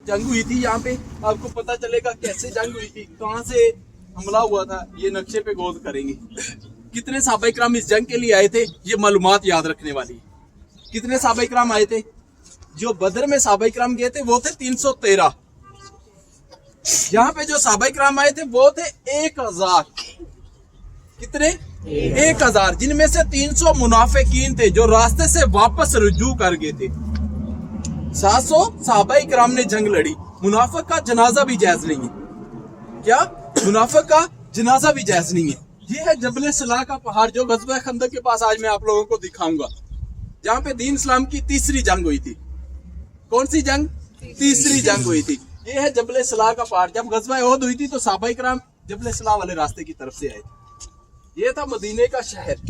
जंग हुई थी यहाँ पे, आपको पता चलेगा कैसे जंग हुई थी, कहाँ से हमला हुआ था, ये नक्शे पे गौर करेंगे। कितने सहाबा इकराम इस जंग के लिए आए थे, ये मालूमात याद रखने वाली है। कितने सहाबा इकराम आए थे? जो बदर में सहाबा इकराम गए थे वो थे 313। यहाँ पे जो सहाबा इकराम आए थे वो थे 1000। कितने? 1000, जिनमें से 300 मुनाफिकीन थे जो रास्ते से वापस रुजू कर गए थे। 700 सहाबा इकराम ने जंग लड़ी। मुनाफिक का जनाजा भी जायज नहीं है। क्या? मुनाफिक का जनाजा भी जायज नहीं है। ये है जबल सलाह का पहाड़ जो गज़वा खंदक के पास आज मैं आप लोगों को दिखाऊंगा, जहाँ पे दीन इस्लाम की तीसरी जंग हुई थी। कौन सी जंग? तीसरी जंग हुई थी। ये है जबल सलाह का पहाड़। जब गज़वा उहद हुई थी तो सहाबा इकराम जबल सलाह वाले रास्ते की तरफ से आए थे। ये था मदीने का शहर।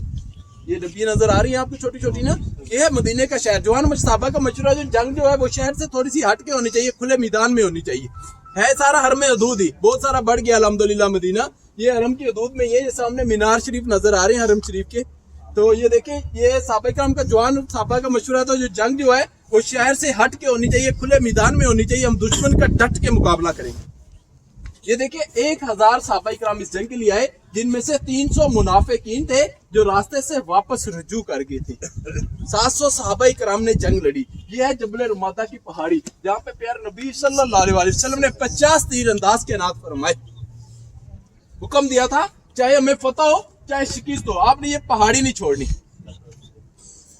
ये डब्बी नजर आ रही है आपको छोटी छोटी ना, ये है मदीने का शहर। जवान मुश्ताबा का मशूरा जो जंग जो है वो शहर से थोड़ी सी हट के होनी चाहिए, खुले मैदान में होनी चाहिए। है सारा हरम हदूद ही, बहुत सारा बढ़ गया अल्हम्दुलिल्लाह मदीना। ये हरम की हदूद में ये सामने मीनार शरीफ नजर आ रहे हैं हरम शरीफ के। तो ये देखें, ये सहाबा इकराम का जवान सहाबा का मशूरा था जो जंग जो है वो शहर से हट के होनी चाहिए, खुले मैदान में होनी चाहिए। हम दुश्मन का डट के मुकाबला करेंगे। ये देखिए 1000 सहाबा इकराम इस जंग के लिए आए, जिनमें से 300 मुनाफिकीन थे जो रास्ते से वापस रुजू कर गए थे। 700 सहाबा इकराम ने जंग लड़ी। ये है जबल रुमादा की पहाड़ी, जहाँ पे प्यारे नबी सल्लल्लाहु अलैहि वसल्लम ने 50 तीर अंदाज के नात फरमाए। हुक्म दिया था चाहे हमें फतह हो चाहे शिकस्त हो, आपने ये पहाड़ी नहीं छोड़नी।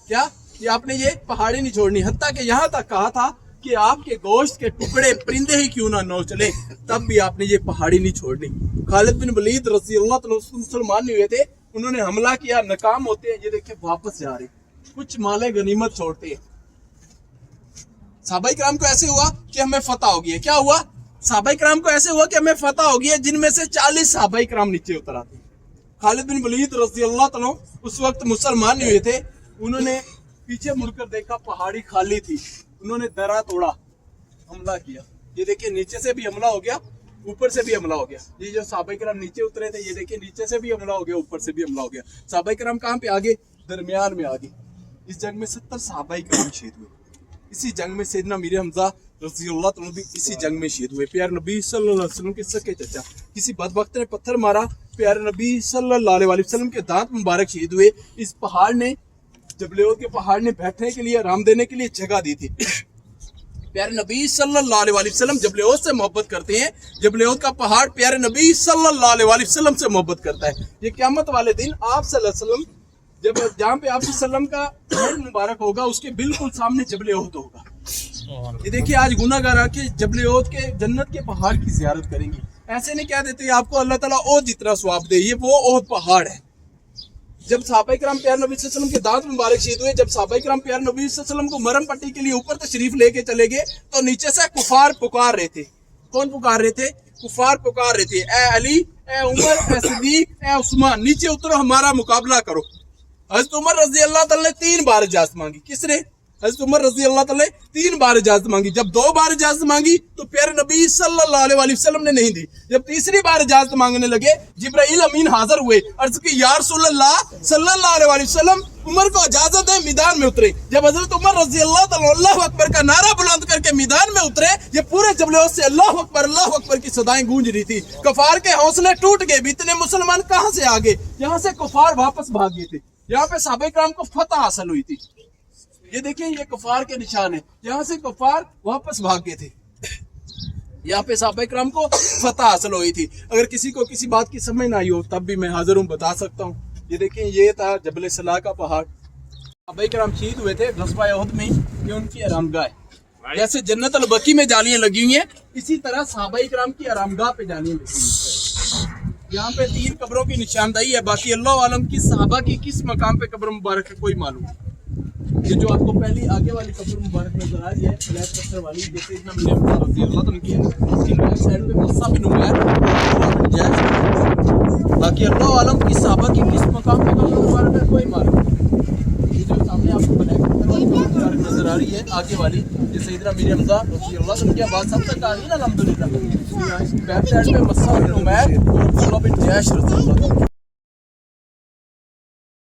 क्या? ये आपने ये पहाड़ी नहीं छोड़नी। हत्ता कि यहाँ तक कहा था कि आपके गोश्त के टुकड़े परिंदे ही क्यों ना नोच ले, तब भी आपने ये पहाड़ी नहीं छोड़नी। खालिद बिन वलीद रज़ी अल्लाह तआला अन्हु मुसलमान नहीं हुए थे, उन्होंने हमला किया, नाकाम होते हैं। ये देखिए वापस जा रहे, कुछ माले गनीमत छोड़ते हैं। सहाबा इकराम को ऐसे हुआ कि हमें फतह हो गई। क्या हुआ? सहाबा इकराम को ऐसे हुआ कि हमें फतह हो गई है, जिनमें से 40 सहाबा इकराम नीचे उतर आते। खालिद बिन वलीद रज़ी अल्लाह तआला अन्हु उस वक्त मुसलमान नहीं हुए थे, उन्होंने पीछे मुड़कर देखा, पहाड़ी खाली थी। उन्होंने दरा तोड़ा, हमला किया। ये देखिए नीचे से भी हमला हो गया, ऊपर से भी हमला हो गया। ये जो सहाबा इकराम नीचे उतरे थे, ये देखिए नीचे से भी हमला हो गया, ऊपर से भी हमला हो गया। सहाबा इकराम कहाँ पे आगे? दरमियान में आगे। इस जंग में 70 सहाबा इकराम शहीद हुए। इसी जंग में सैयदना मीर हमजा रज़ी अल्लाह तआला भी इसी जंग में शहीद हुए। प्यारे नबी सल्लल्लाहु अलैहि वसल्लम के सके चचा किसी बदबख्त ने पत्थर मारा, प्यारे नबी सल्लल्लाहु अलैहि वसल्लम के दांत मुबारक शहीद हुए। इस पहाड़ ने, जबल उहद के पहाड़ ने बैठने के लिए, आराम देने के लिए जगह दी थी। प्यारे नबी सल्लल्लाहु अलैहि वसल्लम जबल उहद से मोहब्बत करते हैं। जबल उहद का पहाड़ प्यारे नबी सल्लल्लाहु अलैहि वसल्लम से मोहब्बत करता है। ये क़यामत वाले दिन आप सल्लल्लाहु अलैहि वसल्लम जब जहाँ पे आप सल्लम का हेड मुबारक होगा, उसके बिल्कुल सामने जबल उहद होगा। ये देखिए आज गुनाहगार आके जबल उहद के जन्नत के पहाड़ की ज़ियारत करेंगे। ऐसे नहीं कह देते आपको अल्लाह ताला उहद जितना सवाब दे, ये वो उहद पहाड़ है। जब सहाबा इकराम प्यारे नबी सल्लल्लाहु अलैहि वसल्लम के दांत मुबारक शहीद हुए, जब सहाबा इकराम प्यारे नबी सल्लल्लाहु अलैहि वसल्लम को मरहम पट्टी के लिए ऊपर तशरीफ लेके चले गए, तो नीचे से कुफार पुकार रहे थे। कौन पुकार रहे थे? कुफार पुकार रहे थे, ए अली, ए उमर, ए सिद्दीक, ए उस्मान, नीचे उतरो, हमारा मुकाबला करो। हज़रत उमर रज़ी अल्लाह तआला ने 3 बार इजाजत मांगी। किसने? हज़रत उमर रज़ी अल्लाह तआला ने 3 बार इजाजत मांगी। जब 2 बार इजाजत मांगी तो प्यारे नबी सल्लल्लाहु अलैहि वसल्लम ने नहीं दी। जब तीसरी बार इजाजत मांगने लगे, जिब्राइल अमीन हाजिर हुए, अर्ज की या रसूलल्लाह सल्लल्लाहु अलैहि वसल्लम, उमर को इजाजत है, मैदान में उतरे। जब हजरत उमर रज़ी अल्लाह तआला अल्लाहु अकबर का नारा बुलंद करके मैदान में उतरे, ये पूरे जबल उहद से अल्लाहु अकबर की सदाएं गूंज रही थी। कुफार के हौसले टूट गए। इतने मुसलमान कहाँ से आ गए? यहाँ से कुफार वापस भाग गए थे। यहाँ पे सहाबा इकराम को फतह हासिल हुई थी। ये देखिए ये कुफार के निशान है, यहाँ से कुफार वापस भाग गए थे। यहाँ पे सहाबा इकराम को फतह हासिल हुई थी। अगर किसी को किसी बात की समझ ना आई हो तब भी मैं हाजिर हूँ, बता सकता हूँ। ये देखिए ये था जबल सलाह का पहाड़। सहाबा इकराम शहीद हुए थे गज़वा उहद में, ये उनकी आरामगाह है। जैसे जन्नत अल बकी में जालियां लगी हुई हैं, इसी तरह सहाबा इकराम की आरामगाह पे जालियां लगी हुई हैं। यहाँ पे 3 कब्रों की निशानदाही है। बाकी अल्लाह आलम की सहाबा की किस मकाम पे कब्र मुबारक है कोई मालूम नहीं। ये जो आपको पहली आगे वाली कब्र मुबारक नजर आ रही है, ब्लैक पत्थर वाली, जैसे इतना रज़ी अल्लाह तआला की है, इसकी बैक साइड पे मुस्सा बिन उमैर। बाकी अल्लाह आलम की सहाबा की किस मकाम पे कब्र मुबारक है कोई मालूम नहीं। ये जो सामने आपको ब्लैक पत्थर वाली मुबारक नजर आ रही है आगे वाली, ये सैयदना मीर हमजा रज़ी अल्लाह तआला की आवाज़ सब तक आ रही है ना अल्हम्दुलिल्लाह। इसकी बैक साइड पे मुस्सा बिन उमैर और अब्दुल्लाह बिन जैश रज़ी अल्लाह।